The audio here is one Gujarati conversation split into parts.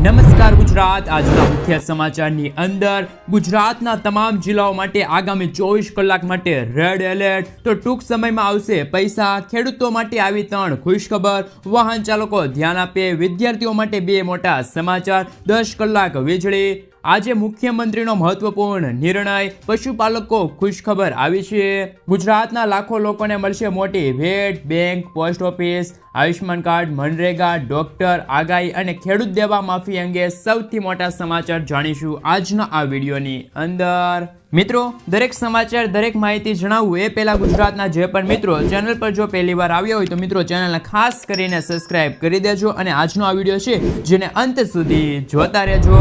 નમસ્કાર ગુજરાત। આજના મુખ્ય સમાચારની અંદર ગુજરાતના તમામ જિલ્લાઓ માટે આગામી 24 કલાક માટે રેડ એલર્ટ। તો ટૂંક સમયમાં આવશે પૈસા। ખેડૂતો માટે આવી 3 ખુશખબર। વાહન ચાલકો ધ્યાન આપે। વિદ્યાર્થીઓ માટે 2 મોટા સમાચાર। 10 કલાક વીજળી। આજે મુખ્યમંત્રીનો મહત્વપૂર્ણ નિર્ણય। પશુપાલકો ખુશખબર આવી છે। ગુજરાતના લાખો લોકોને મળશે મોટી ભેટ। Bank, post office, Ayushman card, MNREGA, doctor, આગાહી અને ખેડૂત દેવા માફી અંગે સૌથી મોટા સમાચાર જાણીશું આજના આ વિડીયોની અંદર। મિત્રો, દરેક સમાચાર, દરેક માહિતી જણાવવું એ પહેલા ગુજરાતના જે પણ મિત્રો ચેનલ પર જો પહેલી વાર આવ્યા હોય તો મિત્રો ચેનલને ખાસ કરીને સબસ્ક્રાઇબ કરી દેજો અને આજનો આ વિડીયો છે જેને અંત સુધી જોતા રહેજો।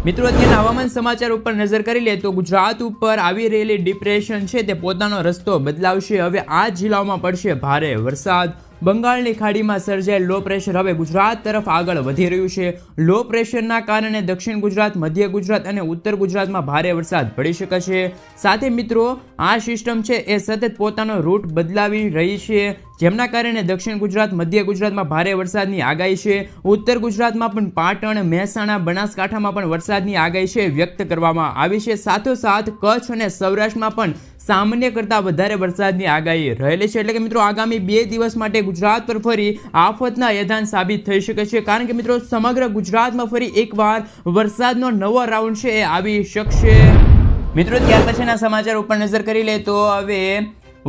મિત્રો, અત્યારના હવામાન સમાચાર ઉપર નજર કરી લે તો ગુજરાત ઉપર આવી રહેલી ડિપ્રેશન છે તે પોતાનો રસ્તો બદલાવશે। હવે આ જિલ્લાઓમાં પડશે ભારે વરસાદ। બંગાળની ખાડીમાં સર્જાયેલ લો પ્રેશર હવે ગુજરાત તરફ આગળ વધી રહ્યું છે। લો પ્રેશરના કારણે દક્ષિણ ગુજરાત, મધ્ય ગુજરાત અને ઉત્તર ગુજરાતમાં ભારે વરસાદ પડી શકે છે। સાથે મિત્રો, આ સિસ્ટમ છે એ સતત પોતાનો રૂટ બદલાવી રહી છે, જેમના કારણે દક્ષિણ ગુજરાત, મધ્ય ગુજરાતમાં ભારે વરસાદની આગાહી છે। ઉત્તર ગુજરાતમાં પણ પાટણ, મહેસાણા, બનાસકાંઠામાં પણ વરસાદની આગાહી છે વ્યક્ત કરવામાં આવી છે। સાથોસાથ કચ્છ અને સૌરાષ્ટ્રમાં પણ સામાન્ય કરતાં વધારે વરસાદની આગાહી રહેલી છે। એટલે કે મિત્રો, આગામી 2 દિવસ માટે ગુજરાત પર ફરી આફતના યદાન સાબિત થઈ શકે છે, કારણ કે મિત્રો સમગ્ર ગુજરાતમાં ફરી એકવાર વરસાદનો નવો રાઉન્ડ છે એ આવી શકશે। મિત્રો, ત્યાર પછીના સમાચાર ઉપર નજર કરી લે તો હવે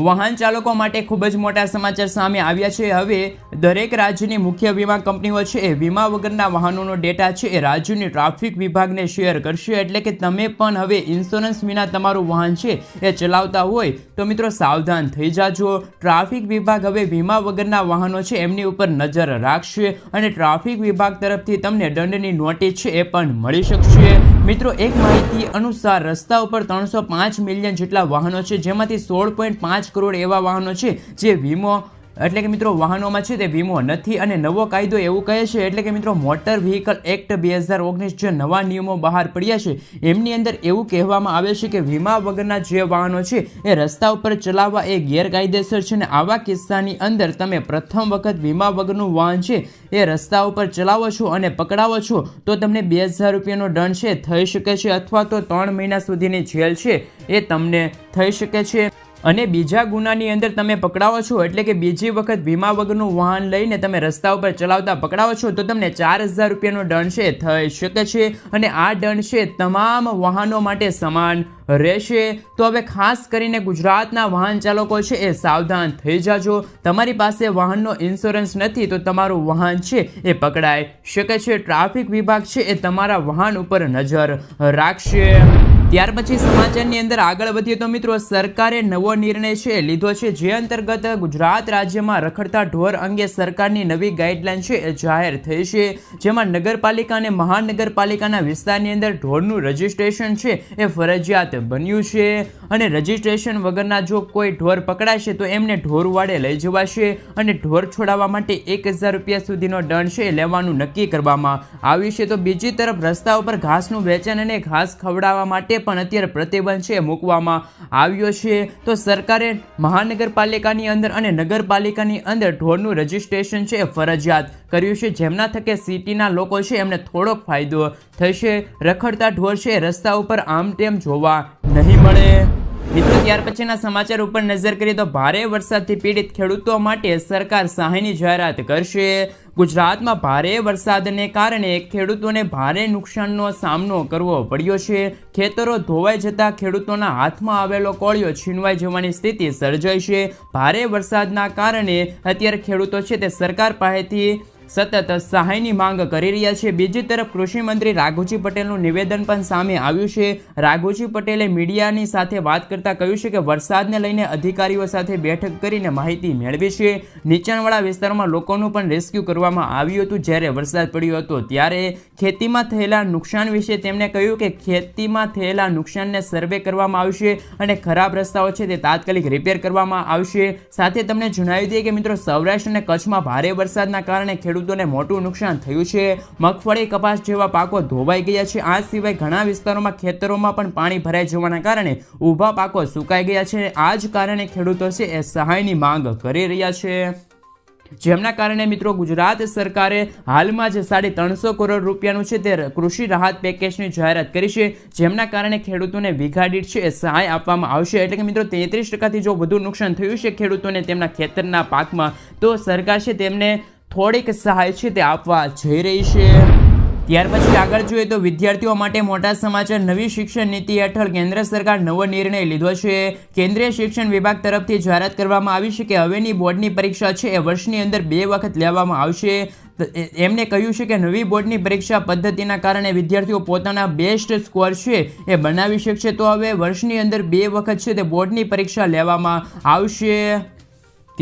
વાહન ચાલકો માટે ખૂબ જ મોટા સમાચાર સામે આવ્યા છે। હવે દરેક રાજ્યની મુખ્ય વીમા કંપનીઓ છે એ વીમા વગરના વાહનોનો ડેટા છે એ રાજ્યની ટ્રાફિક વિભાગને શેર કરશે। એટલે કે તમે પણ હવે ઇન્સ્યોરન્સ વિના તમારું વાહન છે એ ચલાવતા હોય તો મિત્રો સાવધાન થઈ જાજો। ટ્રાફિક વિભાગ હવે વીમા વગરના વાહનો છે એમની ઉપર નજર રાખશે અને ટ્રાફિક વિભાગ તરફથી તમને દંડની નોટિસ છે એ પણ મળી શકશે। મિત્રો, એક માહિતી અનુસાર રસ્તા ઉપર 305 મિલિયન જેટલા વાહનો છે, જેમાંથી 16.5 કરોડ એવા વાહનો છે જે વીમો એટલે કે મિત્રો વાહનોમાં છે તે વીમો નથી। અને નવો કાયદો એવું કહે છે, એટલે કે મિત્રો મોટર વ્હીકલ એક્ટ 2019 જે નવા નિયમો બહાર પડ્યા છે એમની અંદર એવું કહેવામાં આવે છે કે વીમા વગરના જે વાહનો છે એ રસ્તા ઉપર ચલાવવા એ ગેરકાયદેસર છે અને આવા કિસ્સાની અંદર તમે પ્રથમ વખત વીમા વગરનું વાહન છે એ રસ્તા ઉપર ચલાવો છો અને પકડાવો છો તો તમને 2000 રૂપિયાનો દંડ છે થઈ શકે છે, અથવા તો 3 મહિના સુધીની જેલ છે એ તમને થઈ શકે છે। અને બીજા ગુનાની અંદર તમે પકડાવો છો, એટલે કે બીજી વખત વીમા વગરનું વાહન લઈને તમે રસ્તા ઉપર ચલાવતા પકડાવો છો તો તમને 4000 રૂપિયાનો દંડ છે થઈ શકે છે અને આ દંડ છે તમામ વાહનો માટે સમાન રહેશે। તો હવે ખાસ કરીને ગુજરાતના વાહન ચાલકો છે એ સાવધાન થઈ જાજો। તમારી પાસે વાહનનો ઇન્સ્યોરન્સ નથી તો તમારું વાહન છે એ પકડાઈ શકે છે। ટ્રાફિક વિભાગ છે એ તમારા વાહન ઉપર નજર રાખશે। ત્યાર પછી સમાચારની અંદર આગળ વધીએ તો મિત્રો, સરકારે નવો નિર્ણય છે લીધો છે, જે અંતર્ગત ગુજરાત રાજ્યમાં રખડતા ઢોર અંગે સરકારની નવી ગાઈડલાઈન છે એ જાહેર થઈ છે, જેમાં નગરપાલિકા અને મહાનગરપાલિકાના વિસ્તારની અંદર ઢોરનું રજીસ્ટ્રેશન છે એ ફરજિયાત બન્યું છે અને રજીસ્ટ્રેશન વગરના જો કોઈ ઢોર પકડાશે તો એમને ઢોરવાડે લઈ જવાશે અને ઢોર છોડાવવા માટે 1000 રૂપિયા સુધીનો દંડ છે લેવાનું નક્કી કરવામાં આવ્યું છે। તો બીજી તરફ રસ્તા ઉપર ઘાસનું વેચાણ અને ઘાસ ખવડાવવા માટે પણ અત્યારે પ્રતિબંધ છે મૂકવામાં આવ્યો છે। તો સરકારે મહાનગરપાલિકાની અંદર અને નગરપાલિકાની અંદર ઢોરનું રજીસ્ટ્રેશન છે ફરજિયાત કર્યું છે, જેમના થકે સિટીના લોકો છે એમને થોડોક ફાયદો થશે। રખડતા ઢોર છે રસ્તા ઉપર આમ તેમ જોવા નહીં મળે। મિત્રો, ત્યાર પછીના સમાચાર ઉપર નજર કરીએ તો ભારે વરસાદથી પીડિત ખેડૂતો માટે સરકાર સહાયની જાહેરાત કરશે। ગુજરાતમાં ભારે વરસાદને કારણે ખેડૂતોને ભારે નુકસાનનો સામનો કરવો પડ્યો છે। ખેતરો ધોવાઈ જતા ખેડૂતોના હાથમાં આવેલો કોળિયો છીનવાઈ જવાની સ્થિતિ સર્જાઈ છે। ભારે વરસાદના કારણે અત્યારે ખેડૂતો છે તે સરકાર પાસેથી સતત સહાયની માંગ કરી રહ્યા છે। બીજી તરફ કૃષિ મંત્રી રાઘુજી પટેલનું નિવેદન પણ સામે આવ્યું છે। રાઘુજી પટેલે મીડિયાની સાથે વાત કરતા કહ્યું છે કે વરસાદને લઈને અધિકારીઓ સાથે બેઠક કરીને માહિતી મેળવી છે। નીચાણવાળા વિસ્તારોમાં લોકોનું પણ રેસ્ક્યુ કરવામાં આવ્યું હતું જ્યારે વરસાદ પડ્યો હતો ત્યારે ખેતીમાં થયેલા નુકસાન વિશે તેમણે કહ્યું કે ખેતીમાં થયેલા નુકસાનને સર્વે કરવામાં આવશે અને ખરાબ રસ્તાઓ છે તે તાત્કાલિક રિપેર કરવામાં આવશે। સાથે તમને જણાવી દઈએ કે મિત્રો, સૌરાષ્ટ્ર અને કચ્છમાં ભારે વરસાદના કારણે ખેડૂતોને મોટું નુકસાન થયું છે। મગફળી, કપાસ જેવા પાકો ધોવાઈ ગયા છે। આ સિવાય ઘણા વિસ્તારોમાં ખેતરોમાં પણ પાણી ભરાઈ જવાના કારણે ઊભા પાકો સુકાઈ ગયા છે। આ જ કારણે ખેડૂતો છે એ સહાયની માંગ કરી રહ્યા છે। જેમના કારણે મિત્રો ગુજરાત સરકારે હાલમાં જ 350 કરોડ રૂપિયાનું છે તે કૃષિ રાહત પેકેજની જાહેરાત કરી છે, જેમના કારણે ખેડૂતોને વીઘા દીઠ છે સહાય આપવામાં આવશે. એટલે કે મિત્રો 33% જો વધુ નુકસાન થયું છે ખેડૂતોને તેમના ખેતરના પાકમાં, તો સરકાર છે તેમને થોડીક સહાય છે તે આપવા જઈ રહી છે. ત્યાર પછી આગળ જોઈએ તો વિદ્યાર્થીઓ માટે મોટા સમાચાર. નવી શિક્ષણ નીતિ હેઠળ કેન્દ્ર સરકાર નવો નિર્ણય લીધો છે. કેન્દ્રીય શિક્ષણ વિભાગ તરફથી જાહેરાત કરવામાં આવી છે કે હવેની બોર્ડની પરીક્ષા છે એ વર્ષની અંદર 2 વખત લેવામાં આવશે. એમને કહ્યું છે કે નવી બોર્ડની પરીક્ષા પદ્ધતિના કારણે વિદ્યાર્થીઓ પોતાના બેસ્ટ સ્કોર છે એ બનાવી શકશે. તો હવે વર્ષની અંદર 2 વખત છે તે બોર્ડની પરીક્ષા લેવામાં આવશે.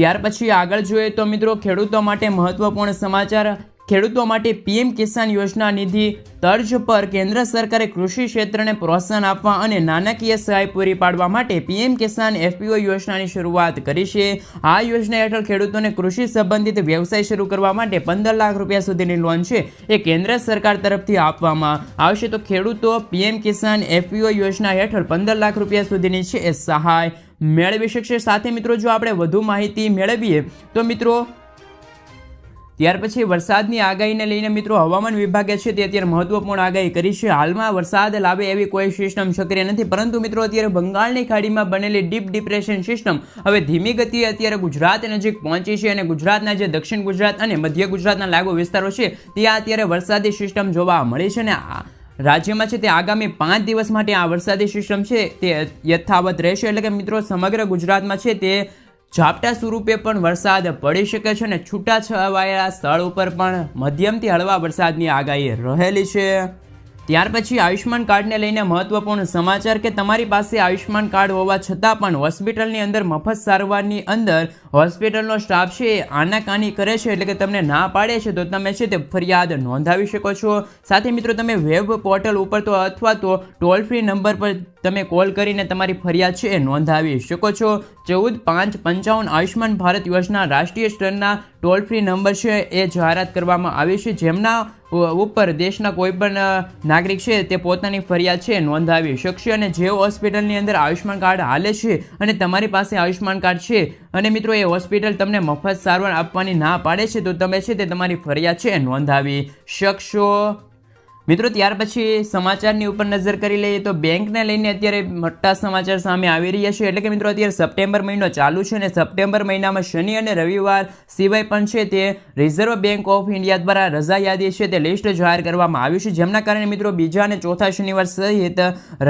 ત્યાર પછી આગળ જોઈએ તો મિત્રો ખેડૂતો માટે મહત્વપૂર્ણ સમાચાર. ખેડૂતો માટે પીએમ કિસાન યોજના નિધિ તર્જ પર કેન્દ્ર સરકારે કૃષિ ક્ષેત્રને પ્રોત્સાહન આપવા અને નાણાકીય સહાય પૂરી પાડવા માટે પીએમ કિસાન FPO યોજનાની શરૂઆત કરી છે. આ યોજના હેઠળ ખેડૂતોને કૃષિ સંબંધિત વ્યવસાય શરૂ કરવા માટે 15 લાખ રૂપિયા સુધીની લોન છે એ કેન્દ્ર સરકાર તરફથી આપવામાં આવશે. તો ખેડૂતો પીએમ કિસાન FPO યોજના હેઠળ 15 લાખ રૂપિયા સુધીની છે એ સહાય મેળવી શકશે. સાથે મિત્રો જો આપણે વધુ માહિતી મેળવીએ તો મિત્રો ત્યાર પછી વરસાદની આગાહીને લઈને મિત્રો હવામાન વિભાગે છે તે અત્યારે મહત્વપૂર્ણ આગાહી કરી છે. હાલમાં વરસાદ લાવે એવી કોઈ સિસ્ટમ સક્રિય નથી, પરંતુ મિત્રો અત્યારે બંગાળની ખાડીમાં બનેલી ડીપ ડિપ્રેશન સિસ્ટમ હવે ધીમી ગતિએ અત્યારે ગુજરાત નજીક પહોંચી છે અને ગુજરાતના જે દક્ષિણ ગુજરાત અને મધ્ય ગુજરાતના લાગુ વિસ્તારો છે ત્યાં અત્યારે વરસાદી સિસ્ટમ જોવા મળી છે. અને રાજ્યમાં છે તે આગામી 5 દિવસ માટે આ વરસાદી સિસ્ટમ છે તે યથાવત રહેશે. એટલે કે મિત્રો સમગ્ર ગુજરાતમાં છે તે ઝાપટા સ્વરૂપે પણ વરસાદ પડી શકે છે અને છૂટાછવાયા સ્થળ ઉપર પણ મધ્યમથી હળવા વરસાદની આગાહી રહેલી છે. ત્યાર પછી આયુષ્યમાન કાર્ડને લઈને મહત્વપૂર્ણ સમાચાર કે તમારી પાસે આયુષ્યમાન કાર્ડ હોવા છતાં પણ હોસ્પિટલની અંદર મફત સારવારની અંદર હોસ્પિટલનો સ્ટાફ છે આનાકાની કરે છે, એટલે કે તમને ના પાડે છે, તો તમે છે તે ફરિયાદ નોંધાવી શકો છો. સાથે મિત્રો તમે વેબ પોર્ટલ ઉપર તો અથવા તો ટોલ ફ્રી નંબર પર તમે કોલ કરીને તમારી ફરિયાદ છે એ નોંધાવી શકો છો. 14-555 આયુષ્યમાન ભારત યોજના રાષ્ટ્રીય સ્તરના ટોલ ફ્રી નંબર છે એ જાહેરાત કરવામાં આવી છે, જેમના ઉપર દેશના કોઈ પણ નાગરિક છે તે પોતાની ફરિયાદ છે નોંધાવી શકશે. અને જે હોસ્પિટલની અંદર આયુષ્યમાન કાર્ડ હાલે છે અને તમારી પાસે આયુષ્યમાન કાર્ડ છે અને મિત્રો એ હોસ્પિટલ તમને મફત સારવાર આપવાની ના પાડે છે, તો તમે છે તે તમારી ફરિયાદ છે નોંધાવી શકશો. મિત્રો ત્યાર પછી સમાચારની ઉપર નજર કરી લઈએ તો બેંકને લઈને અત્યારે મોટા સમાચાર સામે આવી રહ્યા છે. એટલે કે મિત્રો અત્યારે સપ્ટેમ્બર મહિનો ચાલુ છે અને સપ્ટેમ્બર મહિનામાં શનિ અને રવિવાર સિવાય પણ છે તે રિઝર્વ બેંક ઓફ ઇન્ડિયા દ્વારા રજા યાદી છે તે લિસ્ટ જાહેર કરવામાં આવ્યું છે, જેમના કારણે મિત્રો બીજા અને ચોથા શનિવાર સહિત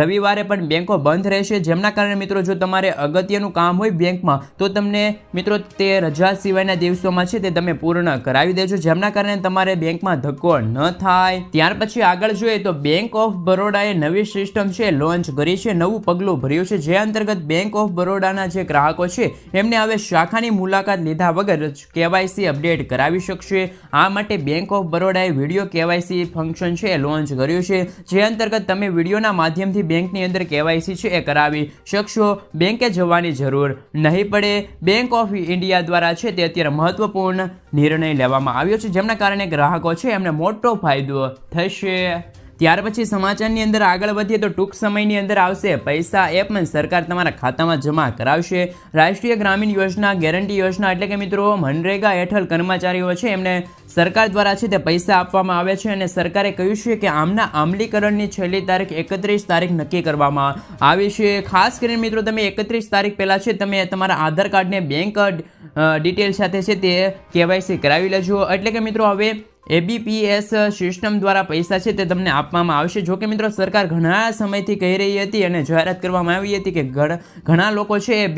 રવિવારે પણ બેંકો બંધ રહેશે. જેમના કારણે મિત્રો જો તમારે અગત્યનું કામ હોય બેંકમાં તો તમને મિત્રો તે રજા સિવાયના દિવસોમાં છે તે તમે પૂર્ણ કરાવી દેજો, જેમના કારણે તમારે બેંકમાં ધક્કો ન થાય. ત્યાર પછી આગળ જોઈએ તો બેંક ઓફ બરોડાએ નવી સિસ્ટમ છે લોન્ચ કરી છે, નવું પગલું ભર્યું છે, જે અંતર્ગત બેંક ઓફ બરોડાના જે ગ્રાહકો છે એમને હવે શાખાની મુલાકાત લીધા વગર KYC અપડેટ કરાવી શકશે. આ માટે બેંક ઓફ બરોડાએ વિડીયો KYC ફંક્શન છે લોન્ચ કર્યું છે, જે અંતર્ગત તમે વિડીયોના માધ્યમથી બેંકની અંદર KYC છે એ કરાવી શકશો. બેંકે જવાની જરૂર નહીં પડે. બેંક ઓફ ઇન્ડિયા દ્વારા છે તે અત્યારે મહત્વપૂર્ણ નિર્ણય લેવામાં આવ્યો છે, જેમના કારણે ગ્રાહકો છે એમને મોટો ફાયદો થશે. ત્યાર પછી સમાચારની અંદર આગળ વધીએ તો ટૂંક સમયની અંદર આવશે પૈસા એપ પણ સરકાર તમારા ખાતામાં જમા કરાવશે. રાષ્ટ્રીય ગ્રામીણ યોજના ગેરંટી યોજના એટલે કે મિત્રો મનરેગા હેઠળ કર્મચારીઓ છે એમને સરકાર દ્વારા છે તે પૈસા આપવામાં આવે છે અને સરકારે કહ્યું છે કે આમના અમલીકરણની છેલ્લી તારીખ 31 તારીખ નક્કી કરવામાં આવી છે. ખાસ કરીને મિત્રો તમે 31 તારીખ પહેલાં છે તમે તમારા આધાર કાર્ડને બેંક ડિટેલ સાથે છે તે KYC કરાવી લેજો. એટલે કે મિત્રો હવે ABPS સિસ્ટમ દ્વારા પૈસા છે તે તમને આપવામાં આવશે. જો કે મિત્રો સરકાર ઘણા સમયથી કહી રહી હતી અને જાહેરાત કરવામાં આવી હતી કે ઘણા લોકો છે એ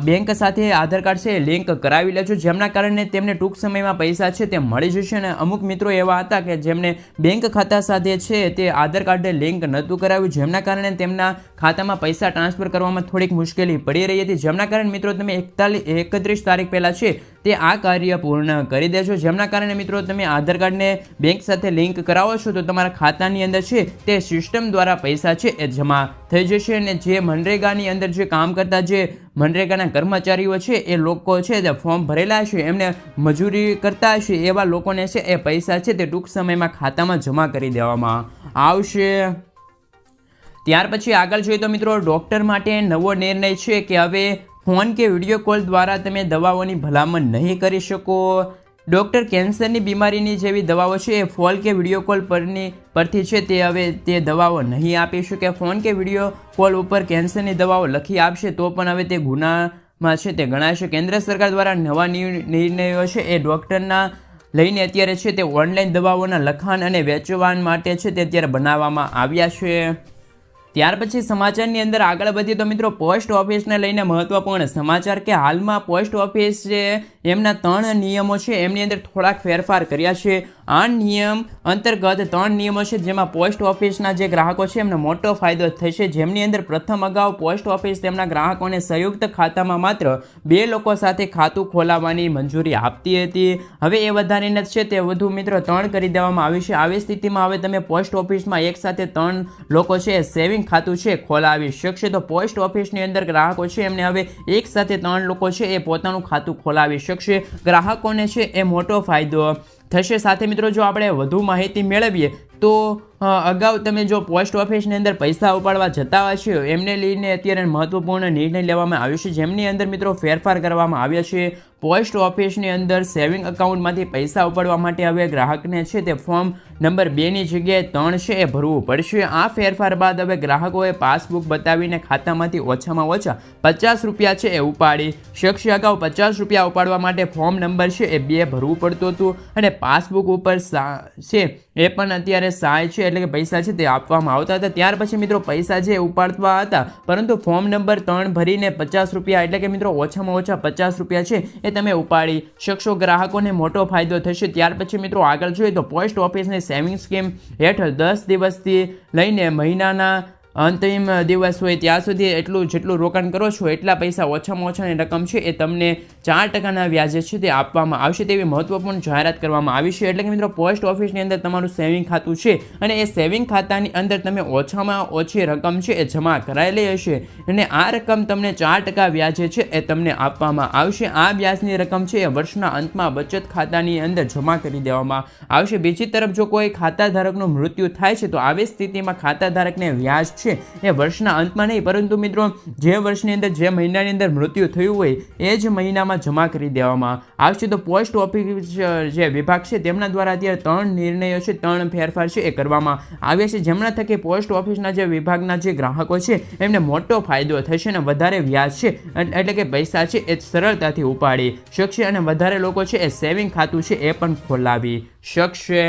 બેંક સાથે આધાર કાર્ડ છે લિંક કરાવી લેજો, જેમના કારણે તેમને ટૂંક સમયમાં પૈસા છે તે મળી જશે. અને અમુક મિત્રો એવા હતા કે જેમને બેંક ખાતા સાથે છે તે આધાર કાર્ડને લિંક નહોતું કરાવ્યું, જેમના કારણે તેમના ખાતામાં પૈસા ટ્રાન્સફર કરવામાં થોડીક મુશ્કેલી પડી રહી હતી. જેમના કારણે મિત્રો તમે 31 તારીખ પહેલાં છે તે આ કાર્ય પૂર્ણ કરી દેજો, જેમના કારણે મિત્રો તમે આધાર કાર્ડને બેંક સાથે લિંક કરાવો છો તો તમારા ખાતાની અંદર છે તે સિસ્ટમ દ્વારા પૈસા છે એ જમા થઈ જશે. અને જે મનરેગાની અંદર જે કામ કરતા જે મનરેગાના કર્મચારીઓ છે એ લોકો છે જે ફોર્મ ભરેલા છે એમને મજૂરી કરતા હશે એવા લોકોને છે એ પૈસા છે તે ટૂંક સમયમાં ખાતામાં જમા કરી દેવામાં આવશે. ત્યાર પછી આગળ જોઈએ તો મિત્રો ડૉક્ટર માટે નવો નિર્ણય છે કે હવે ફોન કે વિડીયો કોલ દ્વારા તમે દવાઓની ભલામણ નહીં કરી શકો। ડૉક્ટર કેન્સરની બીમારીની જેવી દવાઓ છે એ ફોન કે વિડીયો કોલ પરથી છે તે હવે તે દવાઓ નહીં આપી શકે। ફોન કે વિડીયો કોલ ઉપર કેન્સરની દવાઓ લખી આપશે તો પણ હવે તે ગુનામાં છે તે ગણાશે। કેન્દ્ર સરકાર દ્વારા નવા નિર્ણયો છે એ ડૉક્ટરના લઈને અત્યારે છે તે ઓનલાઈન દવાઓના લખાણ અને વેચવાણ માટે છે તે અત્યારે બનાવવામાં આવ્યા છે। ત્યાર પછી સમાચારની અંદર આગળ વધીએ તો મિત્રો પોસ્ટ ઓફિસને લઈને મહત્વપૂર્ણ સમાચાર કે હાલમાં પોસ્ટ ઓફિસ છે એમના 3 નિયમો છે એમની અંદર થોડાક ફેરફાર કર્યા છે। આ નિયમ અંતર્ગત 3 નિયમો છે જેમાં પોસ્ટ ઓફિસના જે ગ્રાહકો છે એમને મોટો ફાયદો થશે। જેમની અંદર પ્રથમ અગાઉ પોસ્ટ ઓફિસ તેમના ગ્રાહકોને સંયુક્ત ખાતામાં માત્ર 2 લોકો સાથે ખાતું ખોલાવવાની મંજૂરી આપતી હતી। હવે એ વધારીને છે તે વધુ મિત્રો 3 કરી દેવામાં આવી છે। આવી સ્થિતિમાં હવે તમે પોસ્ટ ઓફિસમાં એક સાથે 3 લોકો છે સેવિંગ ખાતું છે ખોલાવી શકશે। તો પોસ્ટ ઓફિસની અંદર ગ્રાહકો છે એમને હવે એક સાથે 3 લોકો છે એ પોતાનું ખાતું ખોલાવી શકશે। ગ્રાહકોને છે એ મોટો ફાયદો થશે। સાથે મિત્રો જો આપણે વધુ માહિતી મેળવીએ તો અગાઉ તમે જો પોસ્ટ ઓફિસની અંદર પૈસા ઉપાડવા જતા હશો એમને લઈને અત્યારે મહત્વપૂર્ણ નિર્ણય લેવામાં આવ્યો છે જેમની અંદર મિત્રો ફેરફાર કરવામાં આવ્યા છે। પોસ્ટ ઓફિસની અંદર સેવિંગ એકાઉન્ટમાંથી પૈસા ઉપાડવા માટે હવે ગ્રાહકને છે તે ફોર્મ નંબર 2ની જગ્યાએ 3 છે એ ભરવું પડશે। આ ફેરફાર બાદ હવે ગ્રાહકોએ પાસબુક બતાવીને ખાતામાંથી ઓછામાં ઓછા 50 રૂપિયા છે એ ઉપાડી શકશે। અગાઉ 50 રૂપિયા ઉપાડવા માટે ફોર્મ નંબર છે એ 2 ભરવું પડતું હતું અને પાસબુક ઉપર છે એ પણ અત્યારે સહાય છે એટલે કે પૈસા છે તે આપવામાં આવતા હતા। ત્યાર પછી મિત્રો પૈસા જે ઉપાડવા હતા પરંતુ ફોર્મ નંબર 3 ભરીને 50 રૂપિયા એટલે કે મિત્રો ઓછામાં ઓછા 50 રૂપિયા છે એ તમે ઉપાડી શકશો। ગ્રાહકોને મોટો ફાયદો થશે। ત્યાર પછી મિત્રો આગળ જોઈએ તો પોસ્ટ ઓફિસની સેવિંગ સ્કીમ હેઠળ 10 દિવસથી લઈને મહિનાના અંતિમ દિવસ હોય ત્યાં સુધી જેટલું રોકાણ કરો છો એટલા પૈસા ઓછામાં ઓછાની રકમ છે એ તમને 4% વ્યાજે છે તે આપવામાં આવશે તેવી મહત્વપૂર્ણ જાહેરાત કરવામાં આવી છે। એટલે કે મિત્રો પોસ્ટ ઓફિસની અંદર તમારું સેવિંગ ખાતું છે અને એ સેવિંગ ખાતાની અંદર તમે ઓછામાં ઓછી રકમ છે એ જમા કરાયેલી હશે અને આ રકમ તમને 4% વ્યાજે છે એ તમને આપવામાં આવશે। આ વ્યાજની રકમ છે એ વર્ષના અંતમાં બચત ખાતાની અંદર જમા કરી દેવામાં આવશે। બીજી તરફ જો કોઈ ખાતાધારકનું મૃત્યુ થાય છે તો આવી સ્થિતિમાં ખાતાધારકને વ્યાજ છે એ વર્ષના અંતમાં નહીં પરંતુ મિત્રો જે વર્ષની અંદર જે મહિનાની અંદર મૃત્યુ થયું હોય એ જ મહિનામાં જમા કરી દેવામાં આવશે। તો પોસ્ટ ઓફિસ જે વિભાગ છે તેમના દ્વારા અત્યારે 3 નિર્ણયો છે 3 ફેરફાર છે એ કરવામાં આવ્યા છે જેમના થકી પોસ્ટ ઓફિસના જે વિભાગના જે ગ્રાહકો છે એમને મોટો ફાયદો થશે અને વધારે વ્યાજ છે એટલે કે પૈસા છે એ સરળતાથી ઉપાડી શકશે અને વધારે લોકો છે એ સેવિંગ ખાતું છે એ પણ ખોલાવી શકશે।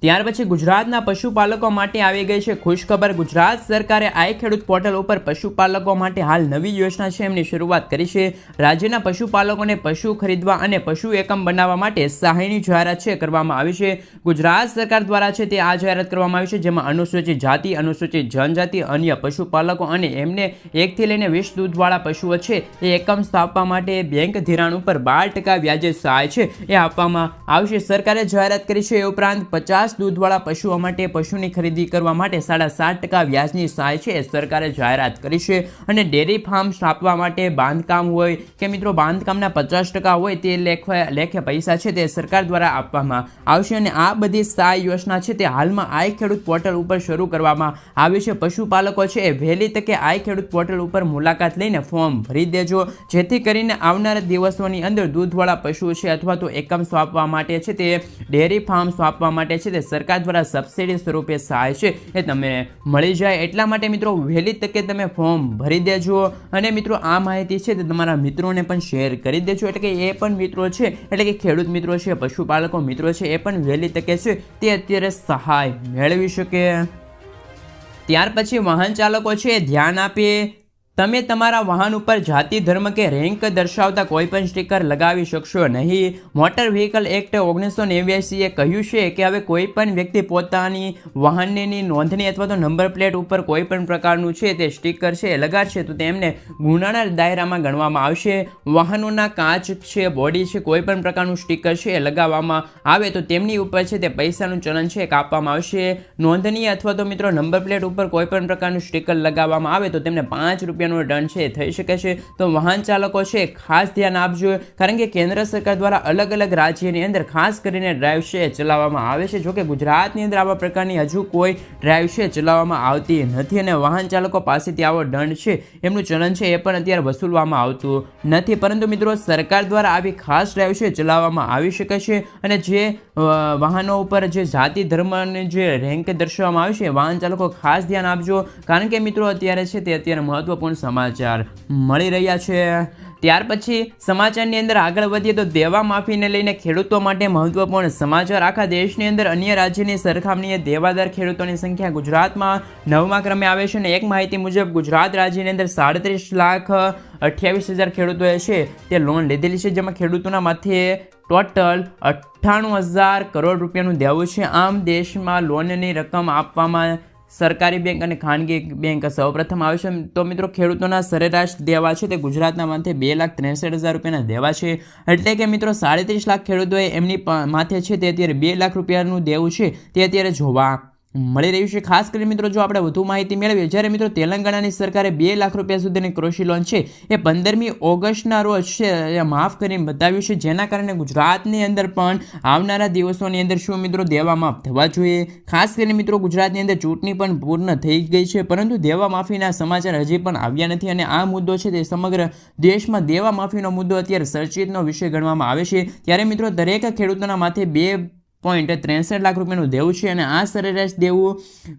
ત્યાર પછી ગુજરાતના પશુપાલકો માટે આવી ગઈ છે ખુશખબર। ગુજરાત સરકારે આઈ ખેડૂત પોર્ટલ ઉપર પશુપાલકો માટે હાલ નવી યોજના છે એમની શરૂઆત કરી છે। રાજ્યના પશુપાલકોને પશુ ખરીદવા અને પશુ એકમ બનાવવા માટે સહાયની જાહેરાત છે કરવામાં આવી છે। ગુજરાત સરકાર દ્વારા છે તે આ જાહેરાત કરવામાં આવી છે જેમાં અનુસૂચિત જાતિ અનુસૂચિત જનજાતિ અન્ય પશુપાલકો અને એમને 1 થી લઈને 20 દૂધવાળા પશુઓ છે એ એકમ સ્થાપવા માટે બેંક ધિરાણ ઉપર 12% વ્યાજે સહાય છે એ આપવામાં આવશે। સરકારે જાહેરાત કરી છે એ ઉપરાંત 50 દૂધવાળા પશુઓ માટે પશુની ખરીદી કરવા માટે 7.5% વ્યાજની સહાય છે એ સરકારે જાહેરાત કરી છે અને ડેરી ફાર્મ સ્થાપવા માટે બાંધકામ હોય કે મિત્રો બાંધકામના 50% હોય તે લેખે પૈસા છે તે સરકાર દ્વારા આપવામાં આવશે અને આ બધી સહાય યોજના છે તે હાલમાં આઈ ખેડૂત પોર્ટલ ઉપર શરૂ કરવામાં આવી છે। પશુપાલકો છે એ વહેલી તકે આઈ ખેડૂત પોર્ટલ ઉપર મુલાકાત લઈને ફોર્મ ભરી દેજો જેથી કરીને આવનારા દિવસોની અંદર દૂધવાળા પશુઓ છે અથવા તો એકમ સ્થાપવા માટે છે તે ડેરી ફાર્મ સ્થાપવા માટે છે તે સરકાર દ્વારા સબસિડી સ્વરૂપે સહાય છે એ તમને મળી જાય। એટલા માટે મિત્રો વહેલી તકે તમે ફોર્મ ભરી દેજો અને મિત્રો આ માહિતી છે તે તમારા મિત્રોને પણ શેર કરી દેજો એટલે કે એ પણ મિત્રો છે એટલે કે ખેડૂત મિત્રો છે પશુપાલકો મિત્રો છે એ પણ વહેલી તકે છે તે અત્યારે સહાય મેળવી શકે। ત્યાર પછી વાહન ચાલકો છે ધ્યાન આપીએ તમે તમારા વાહન ઉપર જાતિ ધર્મ કે રેન્ક દર્શાવતા કોઈ પણ સ્ટીકર લગાવી શકશો નહીં। મોટર વ્હીકલ એક્ટ 1989 કહ્યું છે કે હવે કોઈ પણ વ્યક્તિ પોતાની વાહનની નોંધણી અથવા તો નંબર પ્લેટ ઉપર કોઈ પણ પ્રકારનું છે તે સ્ટીકર છે લગાડશે તો તેમને ગુનાના દાયરામાં ગણવામાં આવશે। વાહનોના કાચ છે બોડી છે કોઈ પણ પ્રકારનું સ્ટીકર છે લગાવવામાં આવે તો તેમની ઉપર છે તે પૈસાનું ચલન છે કાપવામાં આવશે। નોંધણી અથવા તો મિત્રો નંબર પ્લેટ ઉપર કોઈ પણ પ્રકારનું સ્ટીકર લગાવવામાં આવે તો તેમને 5 રૂપિયાનો રૂપિયાનો દંડ છે થઈ શકે છે. તો વાહન ચાલકો છે ખાસ ધ્યાન આપજો, કારણ કે કેન્દ્ર સરકાર દ્વારા અલગ અલગ રાજ્યની અંદર ખાસ કરીને ડ્રાઈવ છે ચલાવવામાં આવે છે. જોકે ગુજરાતની અંદર આવા પ્રકારની હજુ કોઈ ડ્રાઈવ છે ચલાવવામાં આવતી નથી અને વાહન ચાલકો પાસેથી આવો દંડ છે એમનું ચલણ છે એ પણ અત્યારે વસૂલવામાં આવતું નથી. પરંતુ મિત્રો સરકાર દ્વારા આવી ખાસ ડ્રાઈવ છે ચલાવવામાં આવી શકે છે અને જે વાહનો ઉપર જે જાતિ ધર્મની જે રેન્ક દર્શાવવામાં આવે છે વાહન ચાલકો ખાસ ધ્યાન આપજો, કારણ કે મિત્રો અત્યારે છે તે અત્યારે મહત્વપૂર્ણ સમાચાર મળી રહ્યા છે. ત્યાર પછી સમાચારની અંદર આગળ વધીએ તો દેવા માફીને લઈને ખેડૂતો માટે મહત્વપૂર્ણ સમાચાર. આખા દેશની અંદર અન્ય રાજ્યની સરખામણીએ દેવાદાર ખેડૂતોની સંખ્યા ગુજરાતમાં 9મા ક્રમે આવે છે અને એક માહિતી મુજબ ગુજરાત રાજ્યની અંદર 37,28,000 ખેડૂતોએ છે તે લોન લીધેલી છે, જેમાં ખેડૂતોના માથે ટોટલ 98,000 કરોડ રૂપિયાનું દેવું છે. આમ દેશમાં લોનની રકમ આપવામાં સરકારી બેંક અને ખાનગી બેંક સૌપ્રથમ આવે છે. તો મિત્રો ખેડૂતોના સરેરાશ દેવા છે તે ગુજરાતના માથે 2,63,000 રૂપિયાના દેવા છે, એટલે કે મિત્રો 37 લાખ ખેડૂતોએ એમની માથે છે તે અત્યારે 2 લાખ રૂપિયાનું દેવું છે તે અત્યારે જોવા મળી રહ્યું છે. ખાસ કરીને મિત્રો જો આપણે વધુ માહિતી મેળવીએ, જ્યારે મિત્રો તેલંગાણાની સરકારે 2 લાખ રૂપિયા સુધીની કૃષિ લોન છે એ 15મી ઓગસ્ટના રોજ છે માફ કરીને બતાવ્યું છે, જેના કારણે ગુજરાતની અંદર પણ આવનારા દિવસોની અંદર શું મિત્રો દેવા માફ થવા જોઈએ. ખાસ કરીને મિત્રો ગુજરાતની અંદર ચૂંટણી પણ પૂર્ણ થઈ ગઈ છે, પરંતુ દેવા માફીના સમાચાર હજી પણ આવ્યા નથી અને આ મુદ્દો છે તે સમગ્ર દેશમાં દેવા માફીનો મુદ્દો અત્યારે ચર્ચિતનો વિષય ગણવામાં આવે છે. ત્યારે મિત્રો દરેક ખેડૂતોના માથે 2.63 લાખ રૂપિયાનું દેવું છે અને આ સરેરાશ દેવું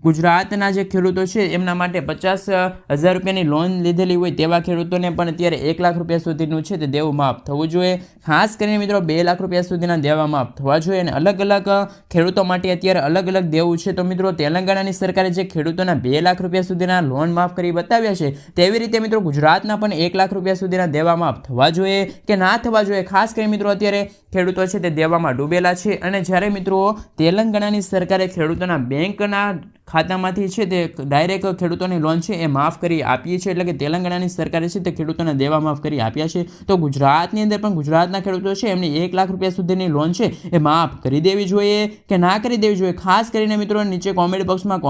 ગુજરાતના જે ખેડૂતો છે એમના માટે 50,000 રૂપિયાની લોન લીધેલી હોય તેવા ખેડૂતોને પણ અત્યારે 1 લાખ રૂપિયા સુધીનું છે તે દેવું માફ થવું જોઈએ. ખાસ કરીને મિત્રો 2 લાખ રૂપિયા સુધીના દેવા માફ થવા જોઈએ અને અલગ અલગ ખેડૂતો માટે અત્યારે અલગ અલગ દેવું છે. તો મિત્રો તેલંગાણાની સરકારે જે ખેડૂતોના 2 લાખ રૂપિયા સુધીના લોન માફ કરી બતાવ્યા છે, તેવી રીતે મિત્રો ગુજરાતના પણ 1 લાખ રૂપિયા સુધીના દેવા માફ થવા જોઈએ કે ના થવા જોઈએ. ખાસ કરીને મિત્રો અત્યારે ખેડૂતો છે તે દેવામાં ડૂબેલા છે અને જ્યારે મિત્રો તેલંગાણાની સરકારે ખેડૂતોના બેંકના ખાતામાંથી છે તે ડાયરેક્ટ ખેડૂતોની લોન છે એ માફ કરી આપી છે, એટલે કે તેલંગાણાની સરકારે છે તે ખેડૂતોના દેવા માફ કરી આપ્યા છે. તો ગુજરાતની અંદર પણ ગુજરાતના ખેડૂતો છે એમની 1 લાખ રૂપિયા સુધીની લોન છે એ માફ કરી દેવી જોઈએ કે ના કરી દેવી જોઈએ. ખાસ કરીને મિત્રો નીચે કોમેન્ટ બોક્સમાં